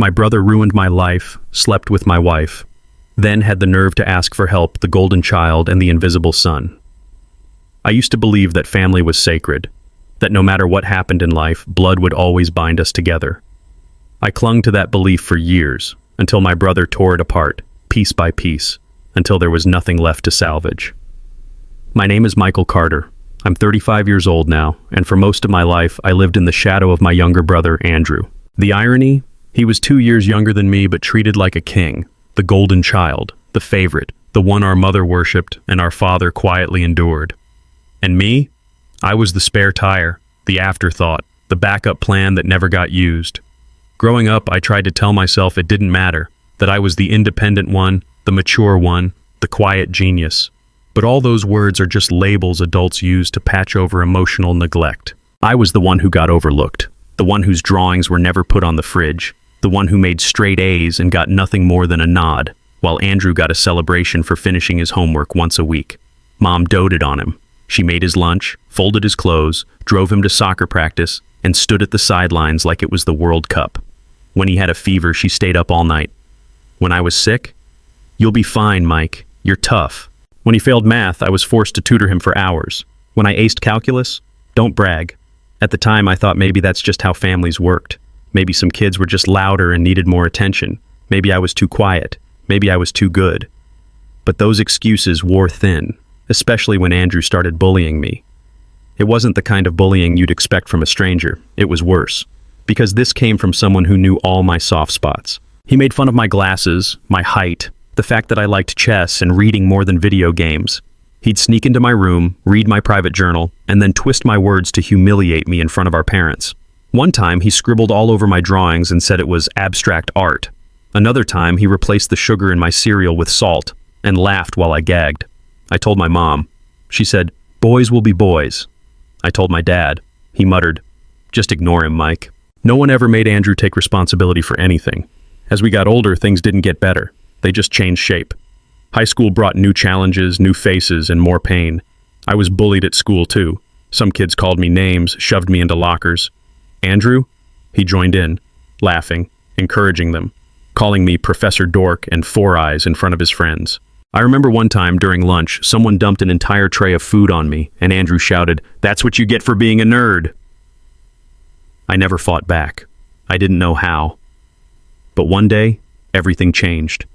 My brother ruined my life, slept with my wife, then had the nerve to ask for help, the golden child and the invisible son. I used to believe that family was sacred, that no matter what happened in life, blood would always bind us together. I clung to that belief for years, until my brother tore it apart, piece by piece, until there was nothing left to salvage. My name is Michael Carter. I'm 35 years old now, and for most of my life, I lived in the shadow of my younger brother, Andrew. The irony? He was 2 years younger than me, but treated like a king, the golden child, the favorite, the one our mother worshipped and our father quietly endured. And me? I was the spare tire, the afterthought, the backup plan that never got used. Growing up, I tried to tell myself it didn't matter, that I was the independent one, the mature one, the quiet genius. But all those words are just labels adults use to patch over emotional neglect. I was the one who got overlooked, the one whose drawings were never put on the fridge, the one who made straight A's and got nothing more than a nod, while Andrew got a celebration for finishing his homework once a week. Mom doted on him. She made his lunch, folded his clothes, drove him to soccer practice, and stood at the sidelines like it was the World Cup. When he had a fever, she stayed up all night. When I was sick, "You'll be fine, Mike. You're tough." When he failed math, I was forced to tutor him for hours. When I aced calculus, don't brag. At the time, I thought maybe that's just how families worked. Maybe some kids were just louder and needed more attention. Maybe I was too quiet. Maybe I was too good. But those excuses wore thin, especially when Andrew started bullying me. It wasn't the kind of bullying you'd expect from a stranger. It was worse, because this came from someone who knew all my soft spots. He made fun of my glasses, my height, the fact that I liked chess and reading more than video games. He'd sneak into my room, read my private journal, and then twist my words to humiliate me in front of our parents. One time, he scribbled all over my drawings and said it was abstract art. Another time, he replaced the sugar in my cereal with salt and laughed while I gagged. I told my mom. She said, "Boys will be boys." I told my dad. He muttered, "Just ignore him, Mike." No one ever made Andrew take responsibility for anything. As we got older, things didn't get better. They just changed shape. High school brought new challenges, new faces, and more pain. I was bullied at school, too. Some kids called me names, shoved me into lockers. Andrew? He joined in, laughing, encouraging them, calling me Professor Dork and Four Eyes in front of his friends. I remember one time during lunch, someone dumped an entire tray of food on me, and Andrew shouted, "That's what you get for being a nerd." I never fought back. I didn't know how. But one day, everything changed.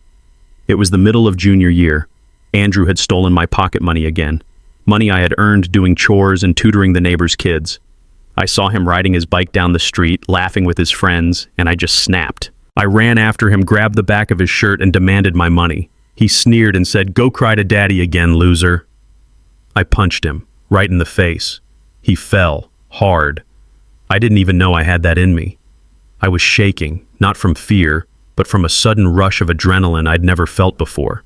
It was the middle of junior year. Andrew had stolen my pocket money again. Money I had earned doing chores and tutoring the neighbors' kids. I saw him riding his bike down the street, laughing with his friends, and I just snapped. I ran after him, grabbed the back of his shirt, and demanded my money. He sneered and said, "Go cry to daddy again, loser." I punched him, right in the face. He fell, hard. I didn't even know I had that in me. I was shaking, not from fear, but from a sudden rush of adrenaline I'd never felt before.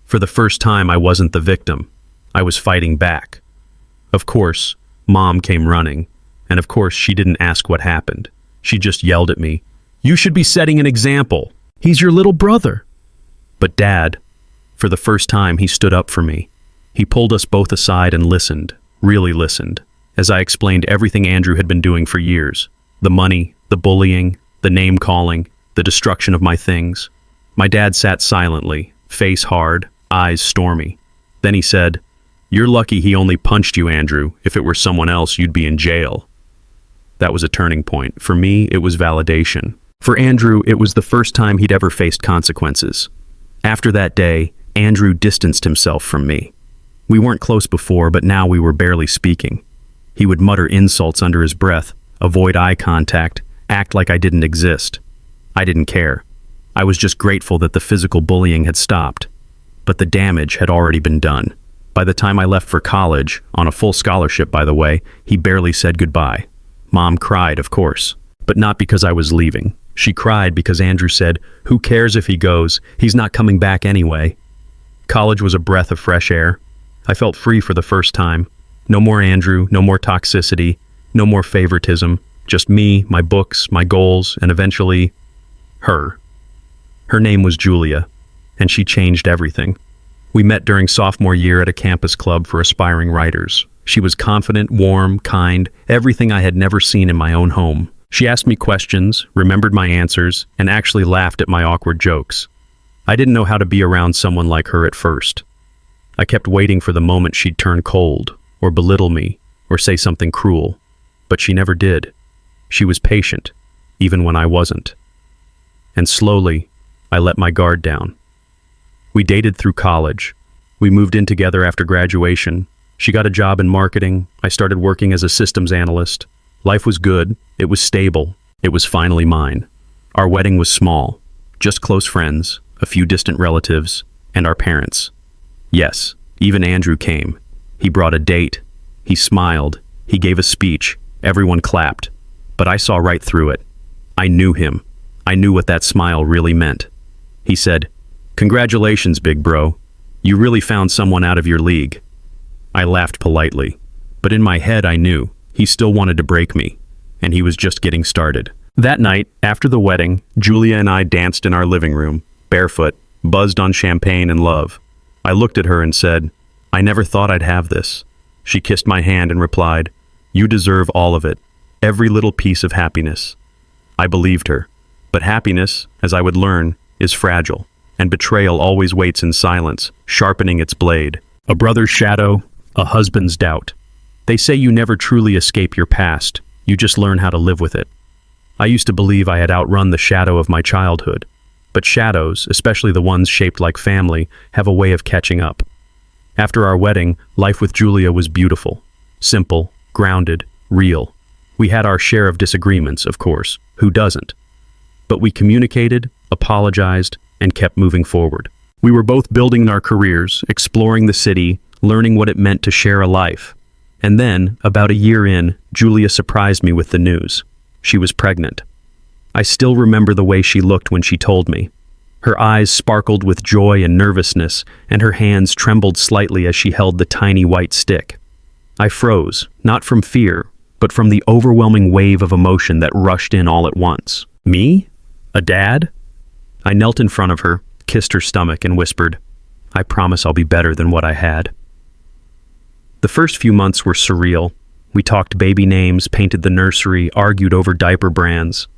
For the first time, I wasn't the victim. I was fighting back. Of course, Mom came running, and of course she didn't ask what happened. She just yelled at me, "You should be setting an example. He's your little brother." But Dad, for the first time, he stood up for me. He pulled us both aside and listened, really listened, as I explained everything Andrew had been doing for years. The money, the bullying, the name-calling, the destruction of my things. My dad sat silently, face hard, eyes stormy. Then he said, "You're lucky he only punched you, Andrew. If it were someone else, you'd be in jail." That was a turning point. For me, it was validation. For Andrew, it was the first time he'd ever faced consequences. After that day, Andrew distanced himself from me. We weren't close before, but now we were barely speaking. He would mutter insults under his breath, avoid eye contact, act like I didn't exist. I didn't care. I was just grateful that the physical bullying had stopped. But the damage had already been done. By the time I left for college, on a full scholarship by the way, he barely said goodbye. Mom cried, of course, but not because I was leaving. She cried because Andrew said, "Who cares if he goes? He's not coming back anyway." College was a breath of fresh air. I felt free for the first time. No more Andrew, no more toxicity, no more favoritism. Just me, my books, my goals, and eventually, her. Her name was Julia, and she changed everything. We met during sophomore year at a campus club for aspiring writers. She was confident, warm, kind, everything I had never seen in my own home. She asked me questions, remembered my answers, and actually laughed at my awkward jokes. I didn't know how to be around someone like her at first. I kept waiting for the moment she'd turn cold, or belittle me, or say something cruel. But she never did. She was patient, even when I wasn't. And slowly, I let my guard down. We dated through college. We moved in together after graduation. She got a job in marketing. I started working as a systems analyst. Life was good. It was stable. It was finally mine. Our wedding was small. Just close friends, a few distant relatives, and our parents. Yes, even Andrew came. He brought a date. He smiled. He gave a speech. Everyone clapped. But I saw right through it. I knew him. I knew what that smile really meant. He said, "Congratulations, big bro. You really found someone out of your league." I laughed politely, but in my head I knew he still wanted to break me, and he was just getting started. That night, after the wedding, Julia and I danced in our living room, barefoot, buzzed on champagne and love. I looked at her and said, "I never thought I'd have this." She kissed my hand and replied, "You deserve all of it, every little piece of happiness." I believed her, but happiness, as I would learn, is fragile, and betrayal always waits in silence, sharpening its blade. A brother's shadow, a husband's doubt. They say you never truly escape your past, you just learn how to live with it. I used to believe I had outrun the shadow of my childhood, but shadows, especially the ones shaped like family, have a way of catching up. After our wedding, life with Julia was beautiful, simple, grounded, real. We had our share of disagreements, of course, who doesn't? But we communicated, apologized, and kept moving forward. We were both building our careers, exploring the city, learning what it meant to share a life. And then, about a year in, Julia surprised me with the news. She was pregnant. I still remember the way she looked when she told me. Her eyes sparkled with joy and nervousness, and her hands trembled slightly as she held the tiny white stick. I froze, not from fear, but from the overwhelming wave of emotion that rushed in all at once. Me? A dad? I knelt in front of her, kissed her stomach, and whispered, "I promise I'll be better than what I had." The first few months were surreal. We talked baby names, painted the nursery, argued over diaper brands.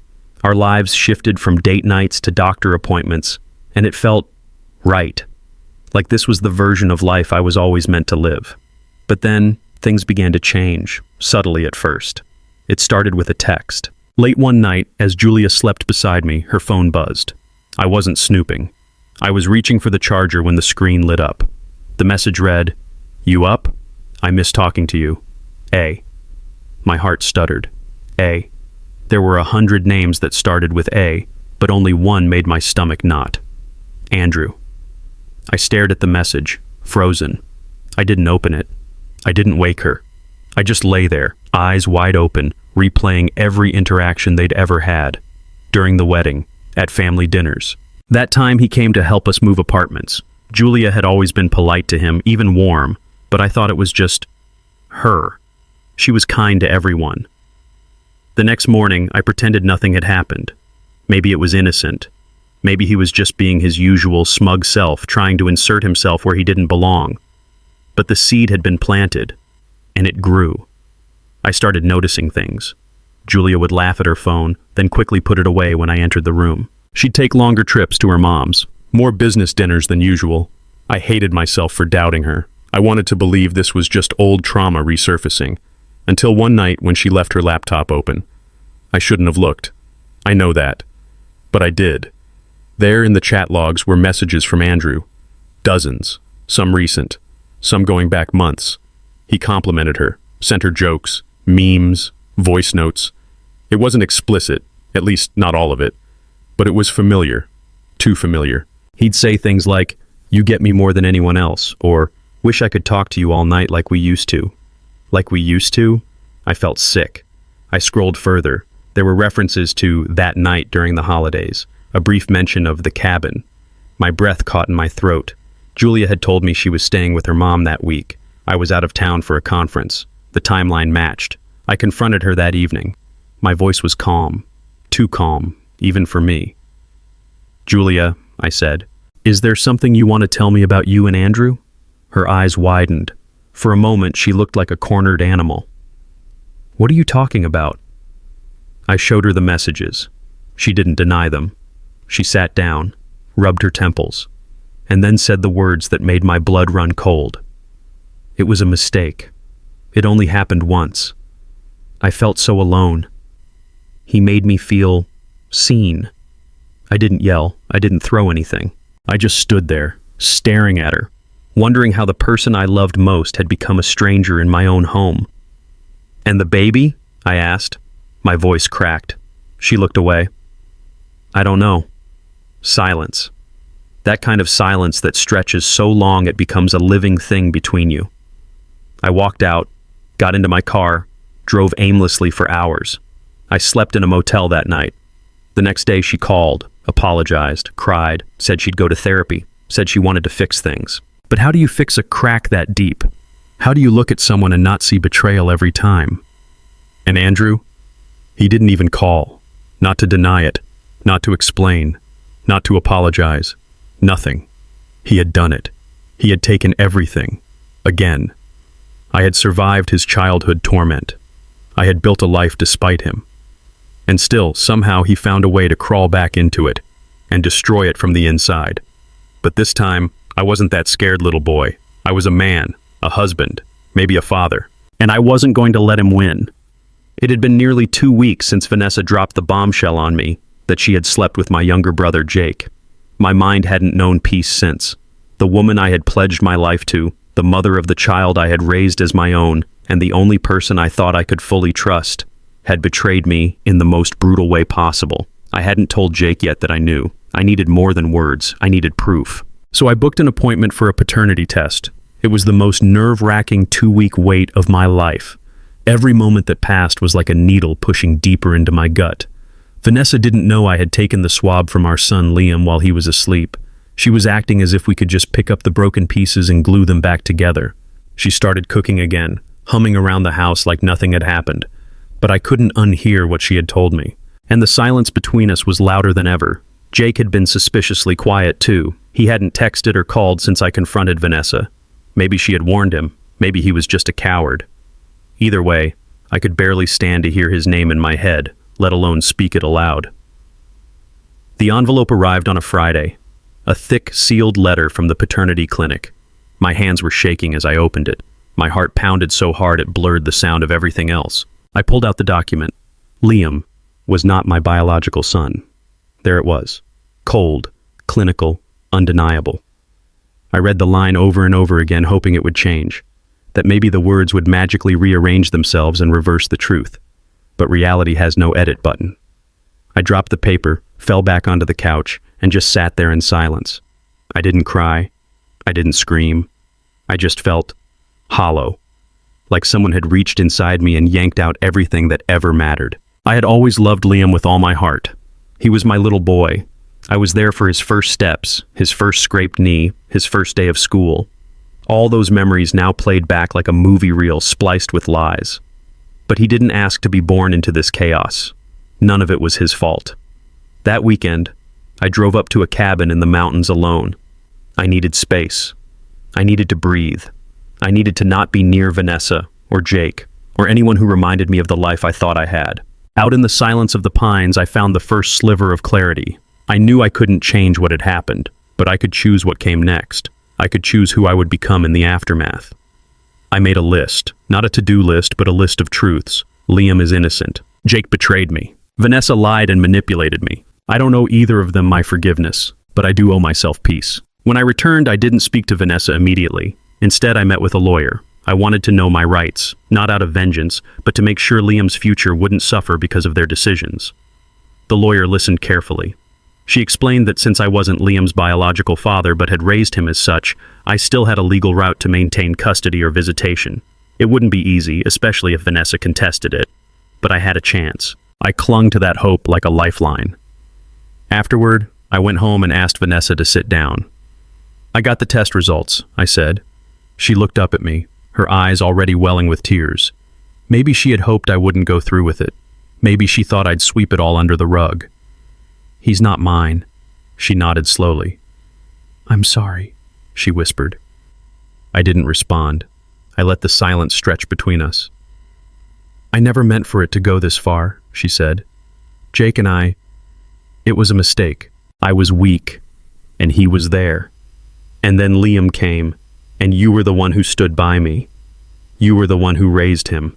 Our lives shifted from date nights to doctor appointments, and it felt right. Like this was the version of life I was always meant to live. But then, things began to change, subtly at first. It started with a text. Late one night, as Julia slept beside me, her phone buzzed. I wasn't snooping. I was reaching for the charger when the screen lit up. The message read, "You up? I miss talking to you. A." My heart stuttered. A. There were 100 names that started with A, but only one made my stomach knot. Andrew. I stared at the message, frozen. I didn't open it. I didn't wake her. I just lay there, eyes wide open, replaying every interaction they'd ever had. During the wedding, at family dinners. That time he came to help us move apartments. Julia had always been polite to him, even warm, but I thought it was just her. She was kind to everyone. The next morning, I pretended nothing had happened. Maybe it was innocent. Maybe he was just being his usual smug self, trying to insert himself where he didn't belong. But the seed had been planted, and it grew. I started noticing things. Julia would laugh at her phone, then quickly put it away when I entered the room. She'd take longer trips to her mom's, more business dinners than usual. I hated myself for doubting her. I wanted to believe this was just old trauma resurfacing. Until one night when she left her laptop open. I shouldn't have looked. I know that. But I did. There in the chat logs were messages from Andrew. Dozens. Some recent. Some going back months. He complimented her, sent her jokes, memes, voice notes. It wasn't explicit, at least not all of it. But it was familiar. Too familiar. He'd say things like, "You get me more than anyone else," or "Wish I could talk to you all night like we used to." Like we used to? I felt sick. I scrolled further. There were references to that night during the holidays, a brief mention of the cabin. My breath caught in my throat. Julia had told me she was staying with her mom that week. I was out of town for a conference. The timeline matched. I confronted her that evening. My voice was calm. Too calm, even for me. "Julia," I said, "is there something you want to tell me about you and Andrew?" Her eyes widened. For a moment, she looked like a cornered animal. "What are you talking about?" I showed her the messages. She didn't deny them. She sat down, rubbed her temples, and then said the words that made my blood run cold. It was a mistake. It only happened once. I felt so alone. He made me feel seen. I didn't yell. I didn't throw anything. I just stood there, staring at her, wondering how the person I loved most had become a stranger in my own home. "And the baby?" I asked. My voice cracked. She looked away. "I don't know." Silence. That kind of silence that stretches so long it becomes a living thing between you. I walked out, got into my car, drove aimlessly for hours. I slept in a motel that night. The next day she called, apologized, cried, said she'd go to therapy, said she wanted to fix things. But how do you fix a crack that deep? How do you look at someone and not see betrayal every time? And Andrew? He didn't even call. Not to deny it, not to explain, not to apologize. Nothing. He had done it. He had taken everything. Again. I had survived his childhood torment. I had built a life despite him. And still, somehow he found a way to crawl back into it and destroy it from the inside. But this time, I wasn't that scared little boy. I was a man, a husband, maybe a father. And I wasn't going to let him win. It had been nearly 2 weeks since Vanessa dropped the bombshell on me that she had slept with my younger brother, Jake. My mind hadn't known peace since. The woman I had pledged my life to, the mother of the child I had raised as my own, and the only person I thought I could fully trust, had betrayed me in the most brutal way possible. I hadn't told Jake yet that I knew. I needed more than words. I needed proof. So I booked an appointment for a paternity test. It was the most nerve-wracking 2-week wait of my life. Every moment that passed was like a needle pushing deeper into my gut. Vanessa didn't know I had taken the swab from our son Liam while he was asleep. She was acting as if we could just pick up the broken pieces and glue them back together. She started cooking again, humming around the house like nothing had happened. But I couldn't unhear what she had told me. And the silence between us was louder than ever. Jake had been suspiciously quiet too. He hadn't texted or called since I confronted Vanessa. Maybe she had warned him. Maybe he was just a coward. Either way, I could barely stand to hear his name in my head, let alone speak it aloud. The envelope arrived on a Friday. A thick, sealed letter from the paternity clinic. My hands were shaking as I opened it. My heart pounded so hard it blurred the sound of everything else. I pulled out the document. Liam was not my biological son. There it was. Cold, clinical, undeniable. I read the line over and over again, hoping it would change. That maybe the words would magically rearrange themselves and reverse the truth. But reality has no edit button. I dropped the paper, fell back onto the couch, and just sat there in silence. I didn't cry. I didn't scream. I just felt hollow, like someone had reached inside me and yanked out everything that ever mattered. I had always loved Liam with all my heart. He was my little boy. I was there for his first steps, his first scraped knee, his first day of school. All those memories now played back like a movie reel spliced with lies. But he didn't ask to be born into this chaos. None of it was his fault. That weekend, I drove up to a cabin in the mountains alone. I needed space. I needed to breathe. I needed to not be near Vanessa or Jake or anyone who reminded me of the life I thought I had. Out in the silence of the pines, I found the first sliver of clarity. I knew I couldn't change what had happened, but I could choose what came next. I could choose who I would become in the aftermath. I made a list, not a to-do list, but a list of truths. Liam is innocent. Jake betrayed me. Vanessa lied and manipulated me. I don't owe either of them my forgiveness, but I do owe myself peace. When I returned, I didn't speak to Vanessa immediately. Instead, I met with a lawyer. I wanted to know my rights, not out of vengeance, but to make sure Liam's future wouldn't suffer because of their decisions. The lawyer listened carefully. She explained that since I wasn't Liam's biological father but had raised him as such, I still had a legal route to maintain custody or visitation. It wouldn't be easy, especially if Vanessa contested it, but I had a chance. I clung to that hope like a lifeline. Afterward, I went home and asked Vanessa to sit down. "I got the test results," I said. She looked up at me, her eyes already welling with tears. Maybe she had hoped I wouldn't go through with it. Maybe she thought I'd sweep it all under the rug. "He's not mine," she nodded slowly. "I'm sorry," she whispered. I didn't respond. I let the silence stretch between us. "I never meant for it to go this far," she said. Jake and I, it was a mistake. I was weak, and he was there. And then Liam came, and you were the one who stood by me. You were the one who raised him.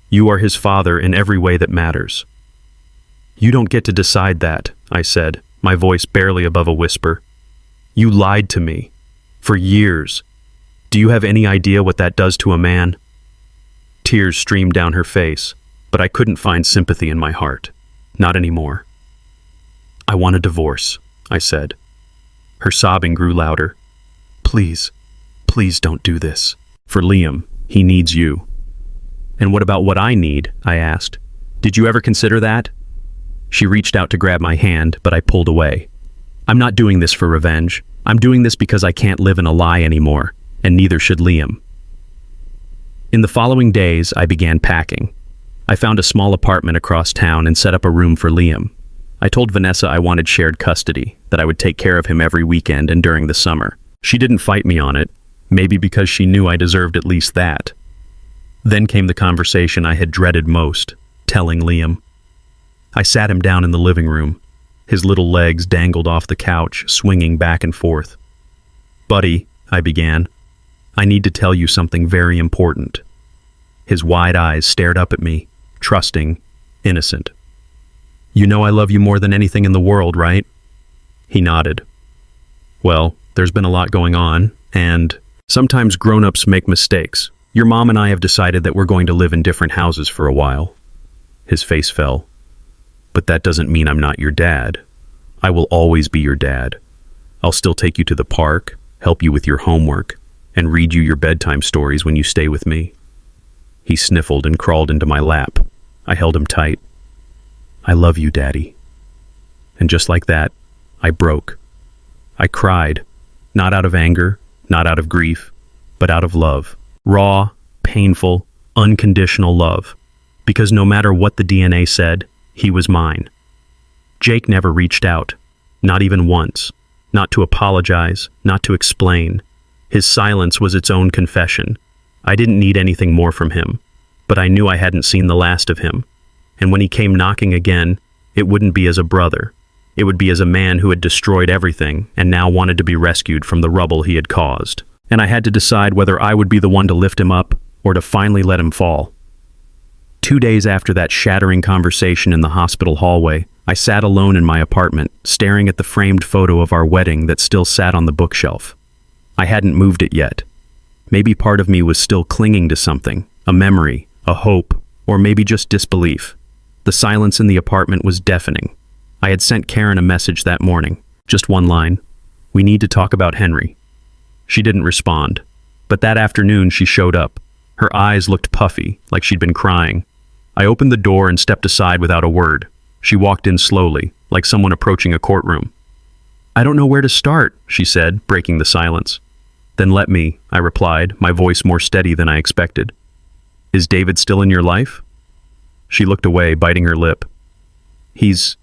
You are his father in every way that matters. You don't get to decide that, I said, my voice barely above a whisper. You lied to me. For years. Do you have any idea what that does to a man? Tears streamed down her face, but I couldn't find sympathy in my heart. Not anymore. I want a divorce, I said. Her sobbing grew louder. Please, please don't do this. For Liam, he needs you. And what about what I need? I asked. Did you ever consider that? She reached out to grab my hand, but I pulled away. I'm not doing this for revenge. I'm doing this because I can't live in a lie anymore, and neither should Liam. In the following days, I began packing. I found a small apartment across town and set up a room for Liam. I told Vanessa I wanted shared custody, that I would take care of him every weekend and during the summer. She didn't fight me on it, maybe because she knew I deserved at least that. Then came the conversation I had dreaded most, telling Liam. I sat him down in the living room. His little legs dangled off the couch, swinging back and forth. Buddy, I began, I need to tell you something very important. His wide eyes stared up at me, trusting, innocent. You know I love you more than anything in the world, right? He nodded. Well, there's been a lot going on, and sometimes grown-ups make mistakes. Your mom and I have decided that we're going to live in different houses for a while. His face fell. But that doesn't mean I'm not your dad. I will always be your dad. I'll still take you to the park, help you with your homework, and read you your bedtime stories when you stay with me. He sniffled and crawled into my lap. I held him tight. I love you, Daddy. And just like that, I broke. I cried, not out of anger, not out of grief, but out of love. Raw, painful, unconditional love. Because no matter what the DNA said, he was mine. Jake never reached out, not even once, not to apologize, not to explain. His silence was its own confession. I didn't need anything more from him, but I knew I hadn't seen the last of him. And when he came knocking again, it wouldn't be as a brother. It would be as a man who had destroyed everything and now wanted to be rescued from the rubble he had caused. And I had to decide whether I would be the one to lift him up or to finally let him fall. 2 days after that shattering conversation in the hospital hallway, I sat alone in my apartment, staring at the framed photo of our wedding that still sat on the bookshelf. I hadn't moved it yet. Maybe part of me was still clinging to something, a memory, a hope, or maybe just disbelief. The silence in the apartment was deafening. I had sent Karen a message that morning, just one line. We need to talk about Henry. She didn't respond, but that afternoon she showed up. Her eyes looked puffy, like she'd been crying. I opened the door and stepped aside without a word. She walked in slowly, like someone approaching a courtroom. I don't know where to start, she said, breaking the silence. Then let me, I replied, my voice more steady than I expected. Is David still in your life? She looked away, biting her lip. He's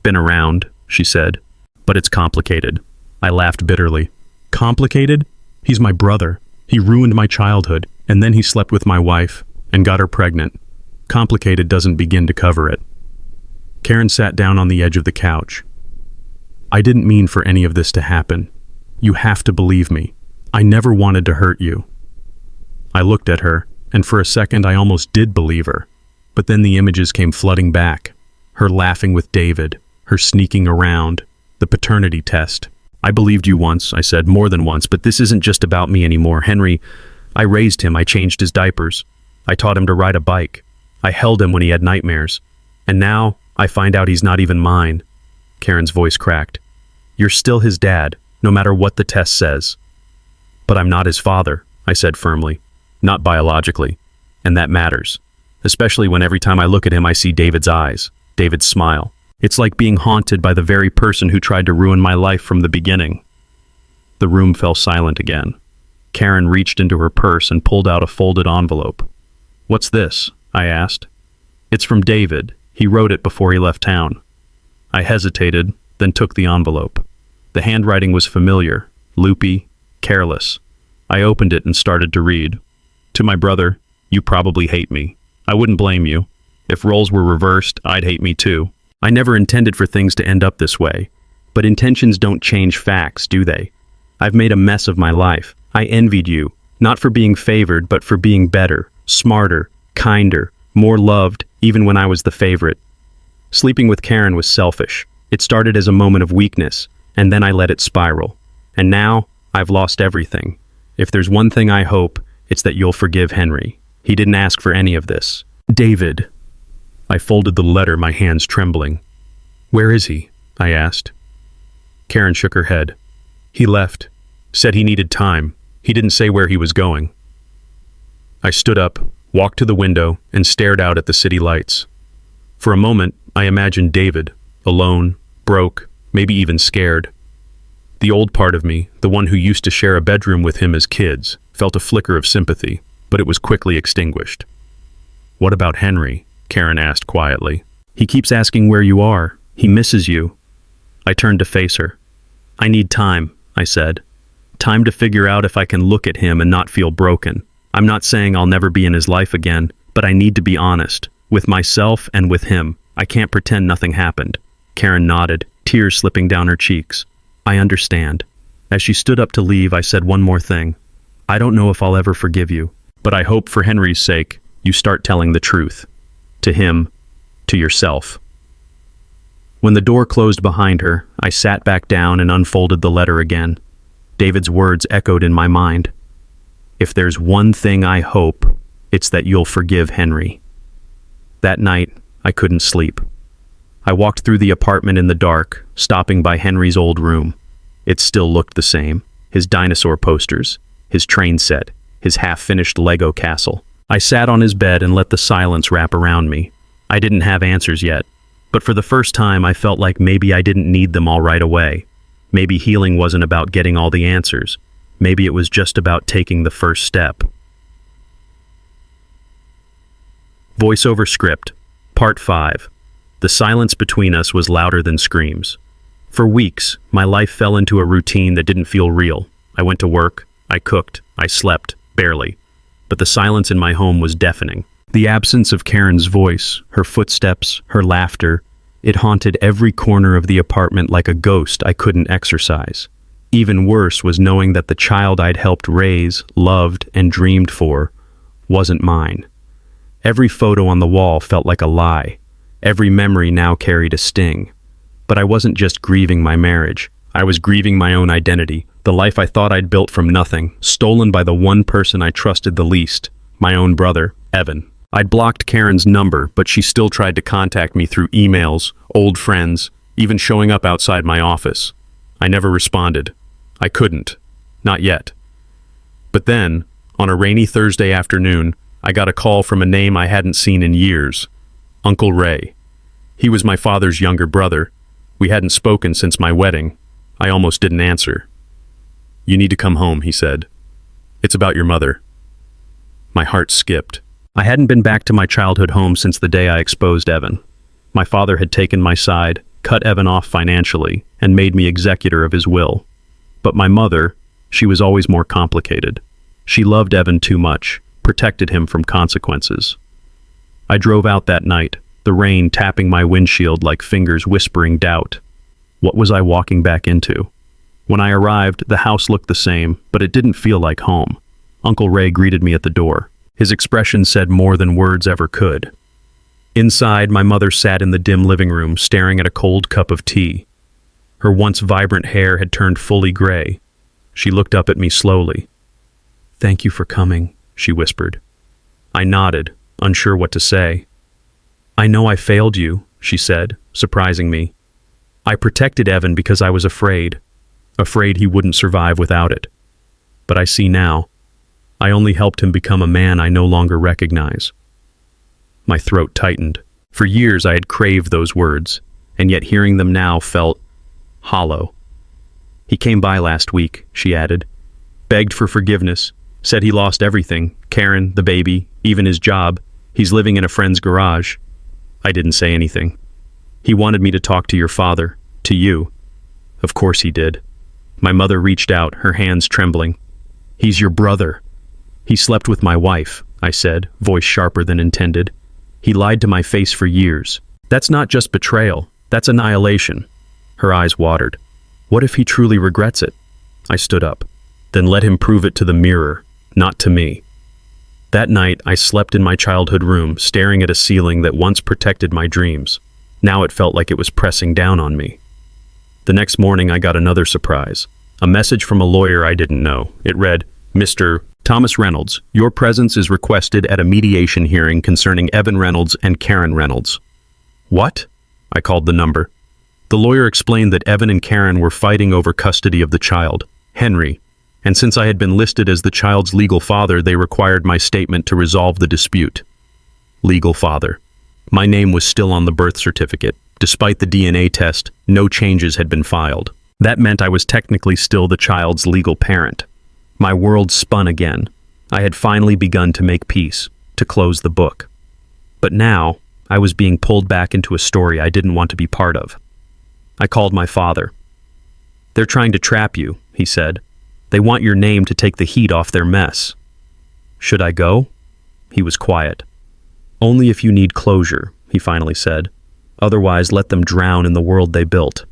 been around, she said, but it's complicated. I laughed bitterly. Complicated? He's my brother. He ruined my childhood, and then he slept with my wife and got her pregnant. Complicated doesn't begin to cover it. Karen sat down on the edge of the couch. I didn't mean for any of this to happen. You have to believe me. I never wanted to hurt you. I looked at her, and for a second I almost did believe her. But then the images came flooding back. Her laughing with David, her sneaking around, the paternity test. I believed you once, I said, more than once, but this isn't just about me anymore. Henry, I raised him, I changed his diapers. I taught him to ride a bike. I held him when he had nightmares. And now, I find out he's not even mine. Karen's voice cracked. You're still his dad, no matter what the test says. But I'm not his father, I said firmly. Not biologically. And that matters. Especially when every time I look at him I see David's eyes, David's smile. It's like being haunted by the very person who tried to ruin my life from the beginning. The room fell silent again. Karen reached into her purse and pulled out a folded envelope. What's this? I asked. It's from David. He wrote it before he left town. I hesitated, then took the envelope. The handwriting was familiar, loopy, careless. I opened it and started to read. To my brother, you probably hate me. I wouldn't blame you. If roles were reversed, I'd hate me too. I never intended for things to end up this way. But intentions don't change facts, do they? I've made a mess of my life. I envied you, not for being favored, but for being better, smarter, kinder, more loved, even when I was the favorite. Sleeping with Karen was selfish. It started as a moment of weakness, and then I let it spiral. And now, I've lost everything. If there's one thing I hope, it's that you'll forgive Henry. He didn't ask for any of this. David. I folded the letter, my hands trembling. Where is he? I asked. Karen shook her head. He left. Said he needed time. He didn't say where he was going. I stood up, walked to the window, and stared out at the city lights. For a moment, I imagined David, alone, broke, maybe even scared. The old part of me, the one who used to share a bedroom with him as kids, felt a flicker of sympathy, but it was quickly extinguished. What about Henry? Karen asked quietly. He keeps asking where you are. He misses you. I turned to face her. I need time, I said. Time to figure out if I can look at him and not feel broken. I'm not saying I'll never be in his life again, but I need to be honest, with myself and with him. I can't pretend nothing happened. Karen nodded, tears slipping down her cheeks. I understand. As she stood up to leave, I said one more thing. I don't know if I'll ever forgive you, but I hope for Henry's sake, you start telling the truth. To him, to yourself. When the door closed behind her, I sat back down and unfolded the letter again. David's words echoed in my mind. If there's one thing I hope, it's that you'll forgive Henry. That night, I couldn't sleep. I walked through the apartment in the dark, stopping by Henry's old room. It still looked the same. His dinosaur posters, his train set, his half-finished Lego castle. I sat on his bed and let the silence wrap around me. I didn't have answers yet, but for the first time I felt like maybe I didn't need them all right away. Maybe healing wasn't about getting all the answers. Maybe it was just about taking the first step. Voiceover script, Part 5. The silence between us was louder than screams. For weeks, my life fell into a routine that didn't feel real. I went to work, I cooked, I slept, barely. But the silence in my home was deafening. The absence of Karen's voice, her footsteps, her laughter, it haunted every corner of the apartment like a ghost I couldn't exorcise. Even worse was knowing that the child I'd helped raise, loved, and dreamed for wasn't mine. Every photo on the wall felt like a lie. Every memory now carried a sting. But I wasn't just grieving my marriage. I was grieving my own identity, the life I thought I'd built from nothing, stolen by the one person I trusted the least, my own brother, Evan. I'd blocked Karen's number, but she still tried to contact me through emails, old friends, even showing up outside my office. I never responded. I couldn't. Not yet. But then, on a rainy Thursday afternoon, I got a call from a name I hadn't seen in years. Uncle Ray. He was my father's younger brother. We hadn't spoken since my wedding. I almost didn't answer. "You need to come home," he said. "It's about your mother." My heart skipped. I hadn't been back to my childhood home since the day I exposed Evan. My father had taken my side, cut Evan off financially, and made me executor of his will. But my mother, she was always more complicated. She loved Evan too much, protected him from consequences. I drove out that night, the rain tapping my windshield like fingers whispering doubt. What was I walking back into? When I arrived, the house looked the same, but it didn't feel like home. Uncle Ray greeted me at the door. His expression said more than words ever could. Inside, my mother sat in the dim living room, staring at a cold cup of tea. Her once vibrant hair had turned fully gray. She looked up at me slowly. "Thank you for coming," she whispered. I nodded, unsure what to say. "I know I failed you," she said, surprising me. "I protected Evan because I was afraid he wouldn't survive without it. But I see now. I only helped him become a man I no longer recognize." My throat tightened. For years I had craved those words, and yet hearing them now felt hollow. "He came by last week," she added. "Begged for forgiveness, said he lost everything, Karen, the baby, even his job. He's living in a friend's garage." I didn't say anything. "He wanted me to talk to your father, to you." Of course he did. My mother reached out, her hands trembling. "He's your brother." "He slept with my wife," I said, voice sharper than intended. "He lied to my face for years. That's not just betrayal, that's annihilation. Her eyes watered. What if he truly regrets it? I stood up. Then let him prove it to the mirror, not to me. That night, I slept in my childhood room, staring at a ceiling that once protected my dreams. Now it felt like it was pressing down on me. The next morning, I got another surprise. A message from a lawyer I didn't know. It read, Mr. Thomas Reynolds, your presence is requested at a mediation hearing concerning Evan Reynolds and Karen Reynolds. What? I called the number. The lawyer explained that Evan and Karen were fighting over custody of the child, Henry, and since I had been listed as the child's legal father, they required my statement to resolve the dispute. Legal father. My name was still on the birth certificate. Despite the DNA test, no changes had been filed. That meant I was technically still the child's legal parent. My world spun again. I had finally begun to make peace, to close the book. But now, I was being pulled back into a story I didn't want to be part of. I called my father. They're trying to trap you, he said. They want your name to take the heat off their mess. Should I go? He was quiet. Only if you need closure, he finally said. Otherwise, let them drown in the world they built.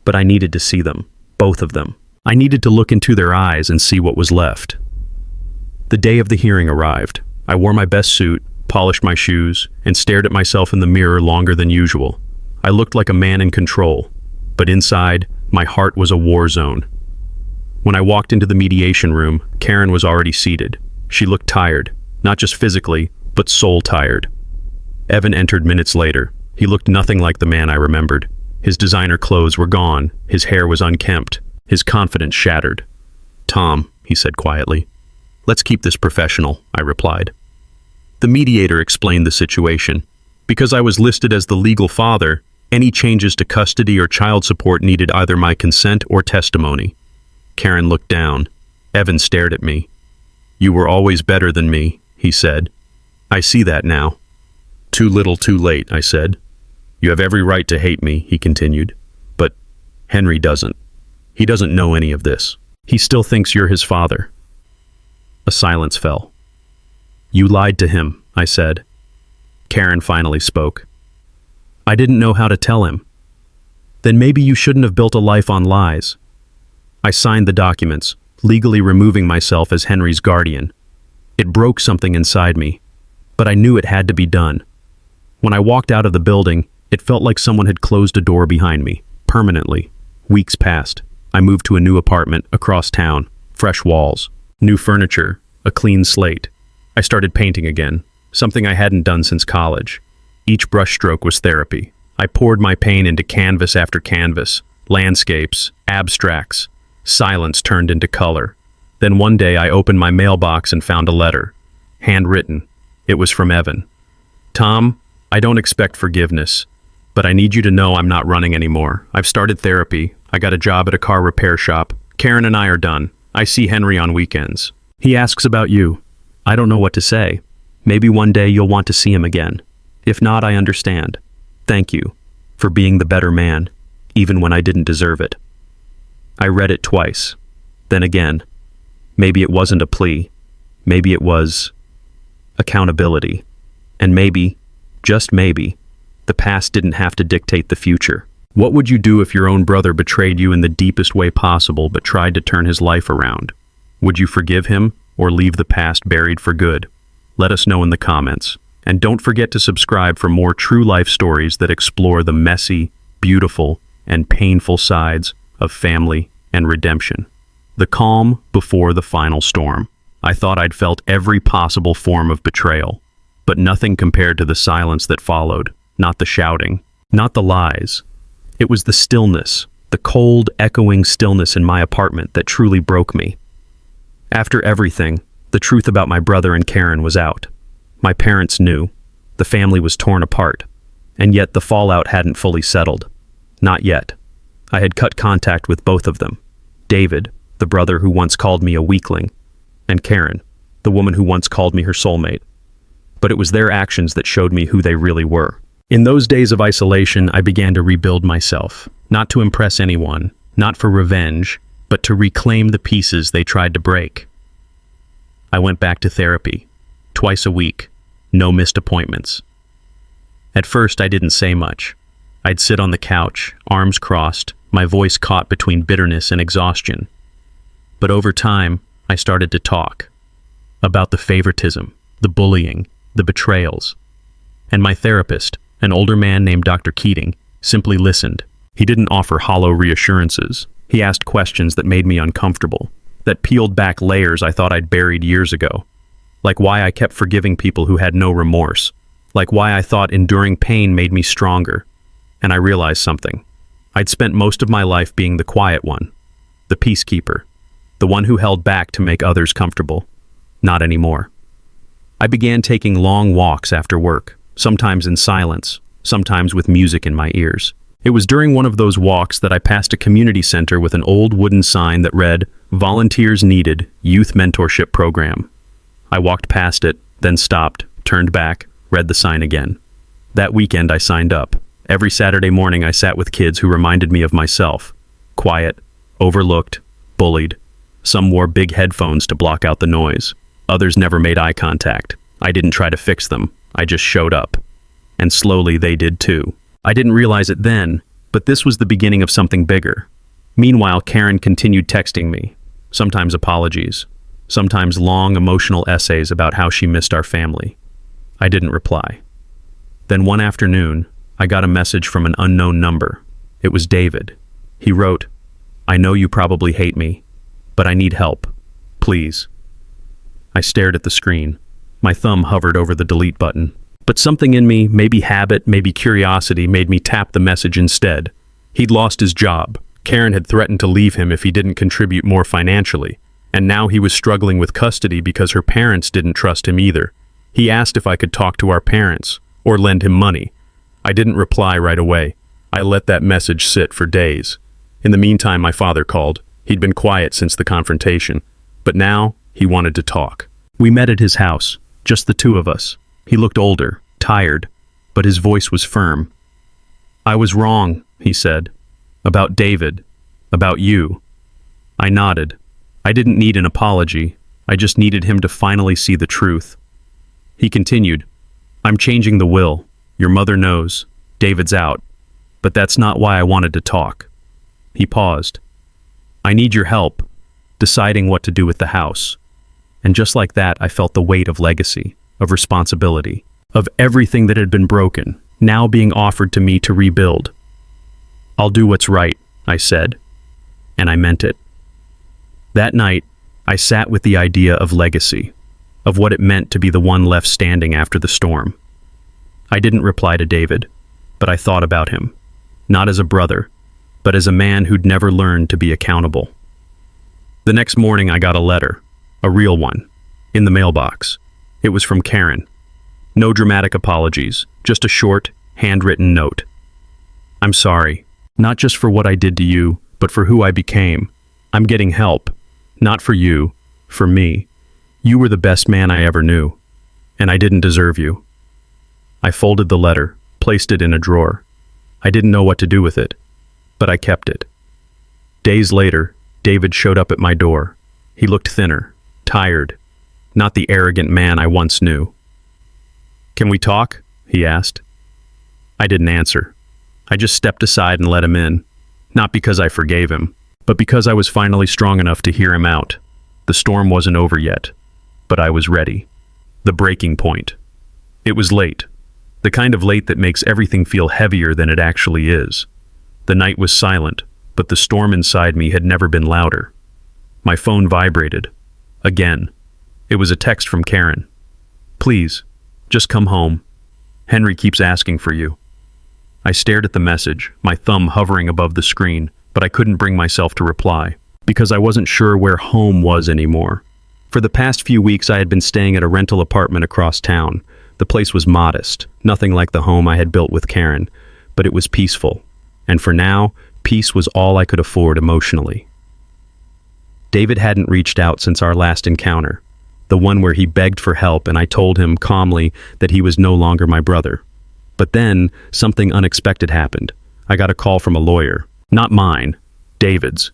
But I needed to see them, both of them. I needed to look into their eyes and see what was left. The day of the hearing arrived. I wore my best suit, polished my shoes, and stared at myself in the mirror longer than usual. I looked like a man in control, but inside, my heart was a war zone. When I walked into the mediation room, Karen was already seated. She looked tired, not just physically, but soul tired. Evan entered minutes later. He looked nothing like the man I remembered. His designer clothes were gone, his hair was unkempt, his confidence shattered. Tom, he said quietly. Let's keep this professional, I replied. The mediator explained the situation. Because I was listed as the legal father, any changes to custody or child support needed either my consent or testimony. Karen looked down. Evan stared at me. You were always better than me, he said. I see that now. Too little, too late, I said. You have every right to hate me, he continued. But Henry doesn't. He doesn't know any of this. He still thinks you're his father. A silence fell. You lied to him, I said. Karen finally spoke. I didn't know how to tell him. Then maybe you shouldn't have built a life on lies. I signed the documents, legally removing myself as Henry's guardian. It broke something inside me, but I knew it had to be done. When I walked out of the building, it felt like someone had closed a door behind me, permanently. Weeks passed. I moved to a new apartment across town, fresh walls, new furniture, a clean slate. I started painting again, something I hadn't done since college. Each brushstroke was therapy. I poured my pain into canvas after canvas, landscapes, abstracts. Silence turned into color. Then one day I opened my mailbox and found a letter. Handwritten. It was from Evan. Tom, I don't expect forgiveness, but I need you to know I'm not running anymore. I've started therapy. I got a job at a car repair shop. Karen and I are done. I see Henry on weekends. He asks about you. I don't know what to say. Maybe one day you'll want to see him again. If not, I understand. Thank you for being the better man, even when I didn't deserve it. I read it twice. Then again. Maybe it wasn't a plea. Maybe it was accountability. And maybe, just maybe, the past didn't have to dictate the future. What would you do if your own brother betrayed you in the deepest way possible but tried to turn his life around? Would you forgive him or leave the past buried for good? Let us know in the comments. And don't forget to subscribe for more true life stories that explore the messy, beautiful, and painful sides of family and redemption. The calm before the final storm. I thought I'd felt every possible form of betrayal, but nothing compared to the silence that followed. Not the shouting, not the lies. It was the stillness, the cold, echoing stillness in my apartment that truly broke me. After everything, the truth about my brother and Karen was out. My parents knew. The family was torn apart. And yet the fallout hadn't fully settled. Not yet. I had cut contact with both of them. David, the brother who once called me a weakling, and Karen, the woman who once called me her soulmate. But it was their actions that showed me who they really were. In those days of isolation, I began to rebuild myself, not to impress anyone, not for revenge, but to reclaim the pieces they tried to break. I went back to therapy, twice a week, no missed appointments. At first, I didn't say much. I'd sit on the couch, arms crossed, my voice caught between bitterness and exhaustion. But over time, I started to talk. About the favoritism, the bullying, the betrayals. And my therapist, an older man named Dr. Keating, simply listened. He didn't offer hollow reassurances. He asked questions that made me uncomfortable, that peeled back layers I thought I'd buried years ago. Like why I kept forgiving people who had no remorse. Like why I thought enduring pain made me stronger. And I realized something. I'd spent most of my life being the quiet one, the peacekeeper, the one who held back to make others comfortable. Not anymore. I began taking long walks after work, sometimes in silence, sometimes with music in my ears. It was during one of those walks that I passed a community center with an old wooden sign that read, "Volunteers Needed, Youth Mentorship Program." I walked past it, then stopped, turned back, read the sign again. That weekend I signed up. Every Saturday morning I sat with kids who reminded me of myself. Quiet, overlooked, bullied. Some wore big headphones to block out the noise. Others never made eye contact. I didn't try to fix them. I just showed up. And slowly they did too. I didn't realize it then, but this was the beginning of something bigger. Meanwhile, Karen continued texting me. Sometimes apologies. Sometimes long emotional essays about how she missed our family. I didn't reply. Then one afternoon, I got a message from an unknown number. It was David. He wrote, "I know you probably hate me, but I need help. Please." I stared at the screen. My thumb hovered over the delete button. But something in me, maybe habit, maybe curiosity, made me tap the message instead. He'd lost his job. Karen had threatened to leave him if he didn't contribute more financially. And now he was struggling with custody because her parents didn't trust him either. He asked if I could talk to our parents, or lend him money. I didn't reply right away. I let that message sit for days. In the meantime, my father called. He'd been quiet since the confrontation. But now, he wanted to talk. We met at his house, just the two of us. He looked older, tired, but his voice was firm. "I was wrong," he said. "About David. About you." I nodded. I didn't need an apology. I just needed him to finally see the truth. He continued, "I'm changing the will. Your mother knows. David's out. But that's not why I wanted to talk." He paused. "I need your help, deciding what to do with the house." And just like that, I felt the weight of legacy, of responsibility, of everything that had been broken, now being offered to me to rebuild. "I'll do what's right," I said, and I meant it. That night, I sat with the idea of legacy, of what it meant to be the one left standing after the storm. I didn't reply to David, but I thought about him, not as a brother, but as a man who'd never learned to be accountable. The next morning I got a letter, a real one, in the mailbox. It was from Karen. No dramatic apologies, just a short, handwritten note. "I'm sorry, not just for what I did to you, but for who I became. I'm getting help, not for you, for me. You were the best man I ever knew, and I didn't deserve you." I folded the letter, placed it in a drawer. I didn't know what to do with it, but I kept it. Days later, David showed up at my door. He looked thinner, tired, not the arrogant man I once knew. "Can we talk?" he asked. I didn't answer. I just stepped aside and let him in, not because I forgave him, but because I was finally strong enough to hear him out. The storm wasn't over yet, but I was ready. The breaking point. It was late, the kind of late that makes everything feel heavier than it actually is. The night was silent, but the storm inside me had never been louder. My phone vibrated. Again. It was a text from Karen. "Please, just come home. Henry keeps asking for you." I stared at the message, my thumb hovering above the screen, but I couldn't bring myself to reply, because I wasn't sure where home was anymore. For the past few weeks I had been staying at a rental apartment across town. The place was modest, nothing like the home I had built with Karen, but it was peaceful. And for now, peace was all I could afford emotionally. David hadn't reached out since our last encounter, the one where he begged for help and I told him calmly that he was no longer my brother. But then, something unexpected happened. I got a call from a lawyer. Not mine, David's.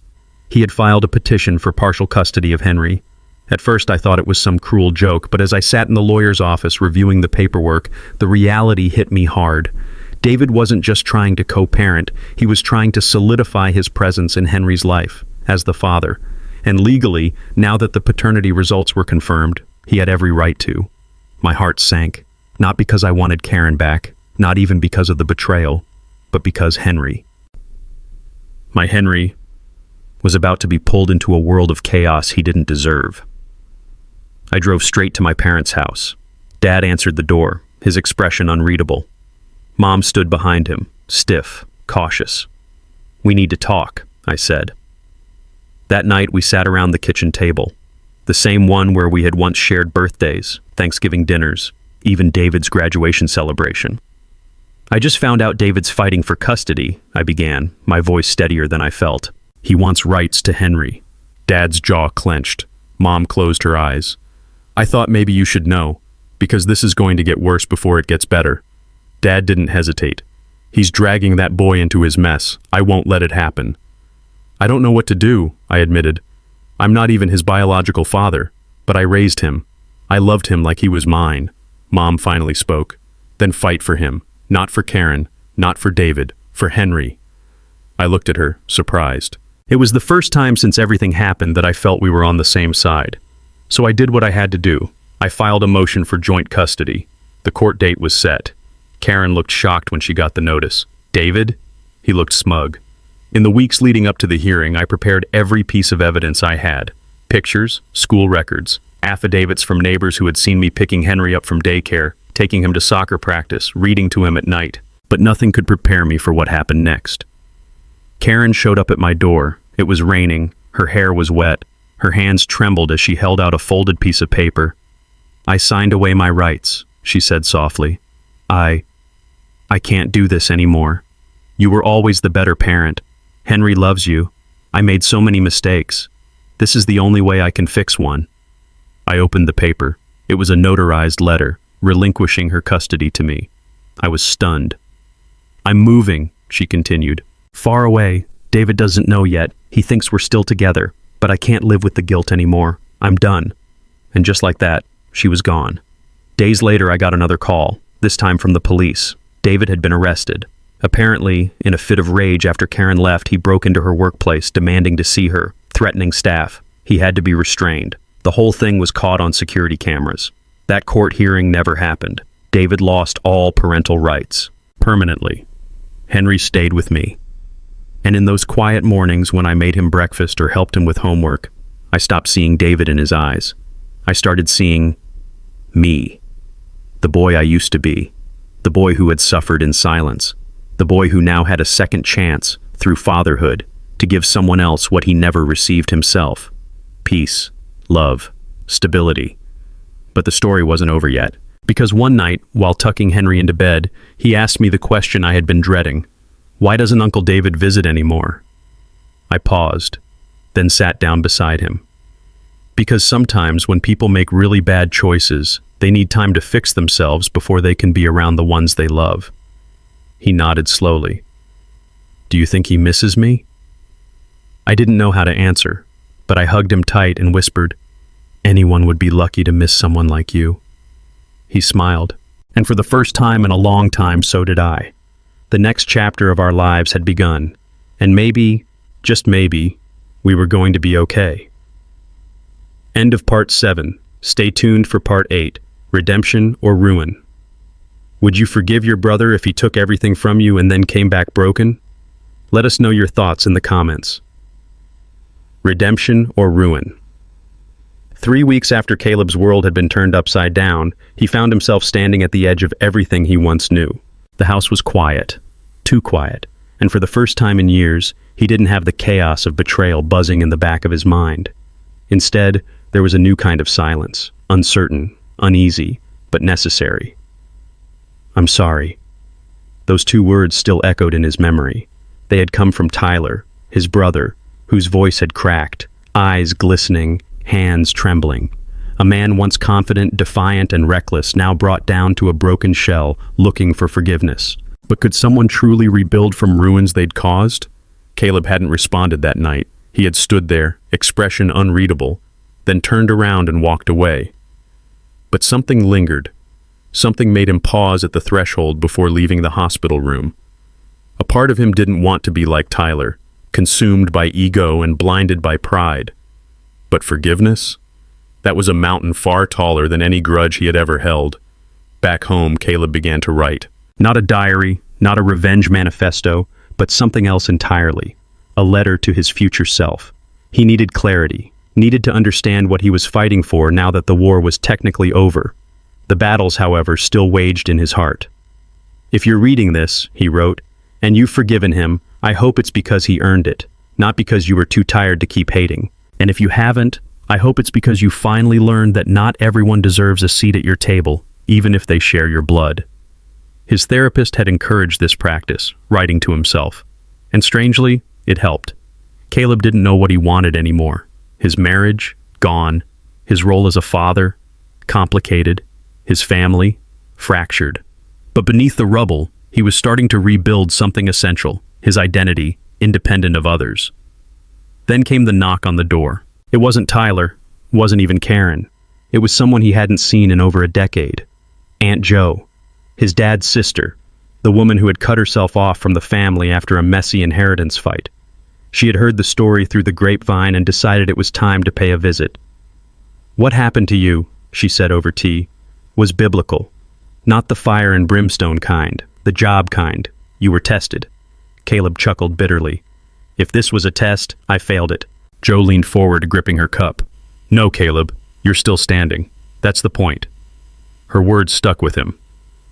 He had filed a petition for partial custody of Henry. At first I thought it was some cruel joke, but as I sat in the lawyer's office reviewing the paperwork, the reality hit me hard. David wasn't just trying to co-parent, he was trying to solidify his presence in Henry's life as the father. And legally, now that the paternity results were confirmed, he had every right to. My heart sank, not because I wanted Karen back, not even because of the betrayal, but because Henry. My Henry was about to be pulled into a world of chaos he didn't deserve. I drove straight to my parents' house. Dad answered the door, his expression unreadable. Mom stood behind him, stiff, cautious. "We need to talk," I said. That night we sat around the kitchen table, the same one where we had once shared birthdays, Thanksgiving dinners, even David's graduation celebration. "I just found out David's fighting for custody," I began, my voice steadier than I felt. "He wants rights to Henry." Dad's jaw clenched. Mom closed her eyes. "I thought maybe you should know, because this is going to get worse before it gets better." Dad didn't hesitate. "He's dragging that boy into his mess. I won't let it happen." "I don't know what to do," I admitted. "I'm not even his biological father, but I raised him. I loved him like he was mine." Mom finally spoke. "Then fight for him. Not for Karen, not for David, for Henry." I looked at her, surprised. It was the first time since everything happened that I felt we were on the same side. So I did what I had to do. I filed a motion for joint custody. The court date was set. Karen looked shocked when she got the notice. "David?" He looked smug. In the weeks leading up to the hearing, I prepared every piece of evidence I had. Pictures, school records, affidavits from neighbors who had seen me picking Henry up from daycare, taking him to soccer practice, reading to him at night. But nothing could prepare me for what happened next. Karen showed up at my door. It was raining. Her hair was wet. Her hands trembled as she held out a folded piece of paper. "I signed away my rights," she said softly. I can't do this anymore. You were always the better parent. Henry loves you. I made so many mistakes. This is the only way I can fix one." I opened the paper. It was a notarized letter, relinquishing her custody to me. I was stunned. "I'm moving," she continued. "Far away. David doesn't know yet. He thinks we're still together. But I can't live with the guilt anymore. I'm done." And just like that, she was gone. Days later, I got another call, this time from the police. David had been arrested. Apparently, in a fit of rage after Karen left, he broke into her workplace, demanding to see her, threatening staff. He had to be restrained. The whole thing was caught on security cameras. That court hearing never happened. David lost all parental rights, permanently. Henry stayed with me. And in those quiet mornings when I made him breakfast or helped him with homework, I stopped seeing David in his eyes. I started seeing me, the boy I used to be, the boy who had suffered in silence, the boy who now had a second chance, through fatherhood, to give someone else what he never received himself: peace, love, stability. But the story wasn't over yet, because one night, while tucking Henry into bed, he asked me the question I had been dreading. "Why doesn't Uncle David visit anymore?" I paused, then sat down beside him. Because sometimes when people make really bad choices, they need time to fix themselves before they can be around the ones they love. He nodded slowly. "Do you think he misses me?" I didn't know how to answer, but I hugged him tight and whispered, "Anyone would be lucky to miss someone like you." He smiled, and for the first time in a long time, so did I. The next chapter of our lives had begun, and maybe, just maybe, we were going to be okay. End of part 7. Stay tuned for part 8, Redemption or Ruin. Would you forgive your brother if he took everything from you and then came back broken? Let us know your thoughts in the comments. Redemption or ruin. 3 weeks after Caleb's world had been turned upside down, he found himself standing at the edge of everything he once knew. The house was quiet, too quiet, and for the first time in years, he didn't have the chaos of betrayal buzzing in the back of his mind. Instead, there was a new kind of silence, uncertain, uneasy, but necessary. "I'm sorry." Those 2 words still echoed in his memory. They had come from Tyler, his brother, whose voice had cracked, eyes glistening, hands trembling. A man once confident, defiant, and reckless, now brought down to a broken shell, looking for forgiveness. But could someone truly rebuild from ruins they'd caused? Caleb hadn't responded that night. He had stood there, expression unreadable, then turned around and walked away. But something lingered. Something made him pause at the threshold before leaving the hospital room. A part of him didn't want to be like Tyler, consumed by ego and blinded by pride. But forgiveness? That was a mountain far taller than any grudge he had ever held. Back home, Caleb began to write. Not a diary, not a revenge manifesto, but something else entirely. A letter to his future self. He needed clarity, needed to understand what he was fighting for now that the war was technically over. The battles, however, still waged in his heart. If you're reading this, he wrote, and you've forgiven him, I hope it's because he earned it, not because you were too tired to keep hating. And if you haven't, I hope it's because you finally learned that not everyone deserves a seat at your table, even if they share your blood. His therapist had encouraged this practice, writing to himself. And strangely, it helped. Caleb didn't know what he wanted anymore. His marriage, gone. His role as a father, complicated. His family, fractured. But beneath the rubble, he was starting to rebuild something essential, his identity, independent of others. Then came the knock on the door. It wasn't Tyler, wasn't even Karen. It was someone he hadn't seen in over a decade. Aunt Jo, his dad's sister, the woman who had cut herself off from the family after a messy inheritance fight. She had heard the story through the grapevine and decided it was time to pay a visit. What happened to you, she said over tea, was biblical. Not the fire and brimstone kind, the job kind. You were tested. Caleb chuckled bitterly. If this was a test, I failed it. Jo leaned forward, gripping her cup. No, Caleb, you're still standing. That's the point. Her words stuck with him.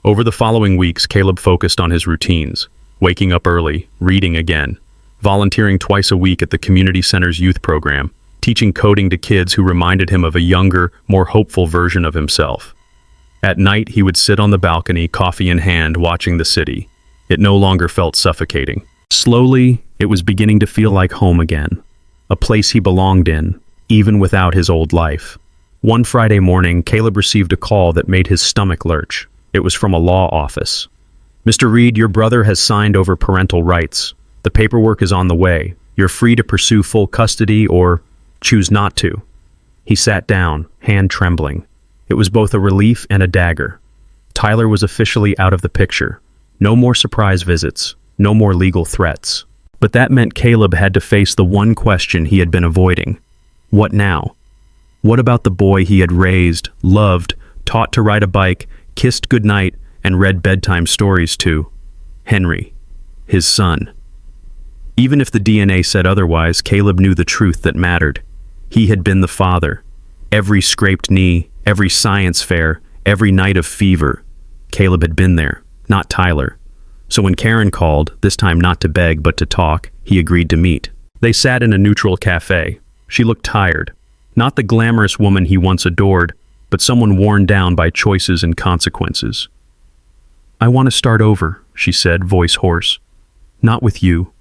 Over the following weeks, Caleb focused on his routines, waking up early, reading again, volunteering twice a week at the community center's youth program, teaching coding to kids who reminded him of a younger, more hopeful version of himself. At night, he would sit on the balcony, coffee in hand, watching the city. It no longer felt suffocating. Slowly, it was beginning to feel like home again, a place he belonged in, even without his old life. One Friday morning, Caleb received a call that made his stomach lurch. It was from a law office. Mr. Reed, your brother has signed over parental rights. The paperwork is on the way. You're free to pursue full custody or choose not to. He sat down, hand trembling. It was both a relief and a dagger. Tyler was officially out of the picture. No more surprise visits, no more legal threats. But that meant Caleb had to face the one question he had been avoiding. What now? What about the boy he had raised, loved, taught to ride a bike, kissed goodnight, and read bedtime stories to? Henry, his son. Even if the DNA said otherwise, Caleb knew the truth that mattered. He had been the father. Every scraped knee, every science fair, every night of fever. Caleb had been there, not Tyler. So when Karen called, this time not to beg but to talk, he agreed to meet. They sat in a neutral cafe. She looked tired. Not the glamorous woman he once adored, but someone worn down by choices and consequences. I want to start over, she said, voice hoarse. Not with you.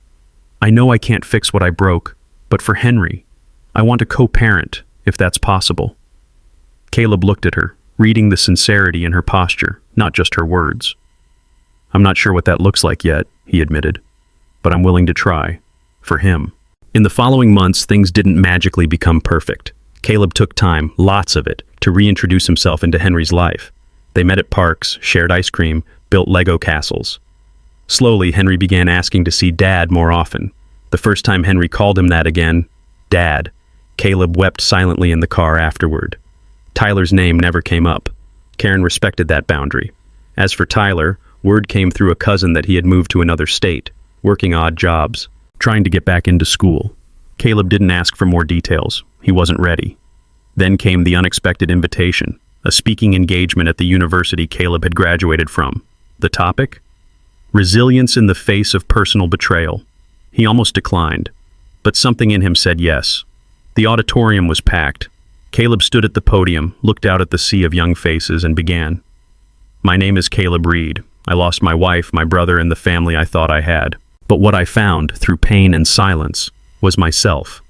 I know I can't fix what I broke, but for Henry, I want to co-parent, if that's possible. Caleb looked at her, reading the sincerity in her posture, not just her words. I'm not sure what that looks like yet, he admitted, but I'm willing to try. For him. In the following months, things didn't magically become perfect. Caleb took time, lots of it, to reintroduce himself into Henry's life. They met at parks, shared ice cream, built Lego castles. Slowly, Henry began asking to see Dad more often. The first time Henry called him that again, Dad, Caleb wept silently in the car afterward. Tyler's name never came up. Karen respected that boundary. As for Tyler, word came through a cousin that he had moved to another state, working odd jobs, trying to get back into school. Caleb didn't ask for more details. He wasn't ready. Then came the unexpected invitation, a speaking engagement at the university Caleb had graduated from. The topic? Resilience in the face of personal betrayal. He almost declined, but something in him said yes. The auditorium was packed. Caleb stood at the podium, looked out at the sea of young faces, and began. My name is Caleb Reed. I lost my wife, my brother, and the family I thought I had. But what I found, through pain and silence, was myself.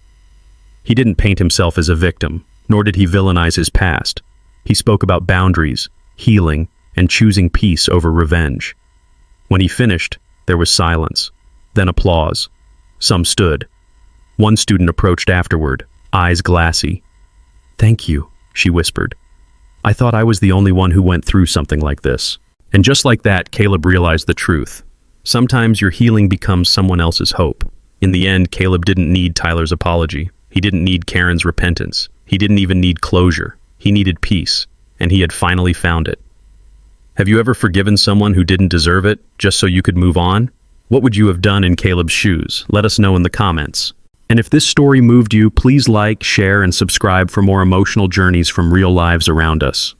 He didn't paint himself as a victim, nor did he villainize his past. He spoke about boundaries, healing, and choosing peace over revenge. When he finished, there was silence, then applause. Some stood. One student approached afterward, eyes glassy. "Thank you," she whispered. "I thought I was the only one who went through something like this." And just like that, Caleb realized the truth. Sometimes your healing becomes someone else's hope. In the end, Caleb didn't need Tyler's apology. He didn't need Karen's repentance. He didn't even need closure. He needed peace, and he had finally found it. Have you ever forgiven someone who didn't deserve it, just so you could move on? What would you have done in Caleb's shoes? Let us know in the comments. And if this story moved you, please like, share, and subscribe for more emotional journeys from real lives around us.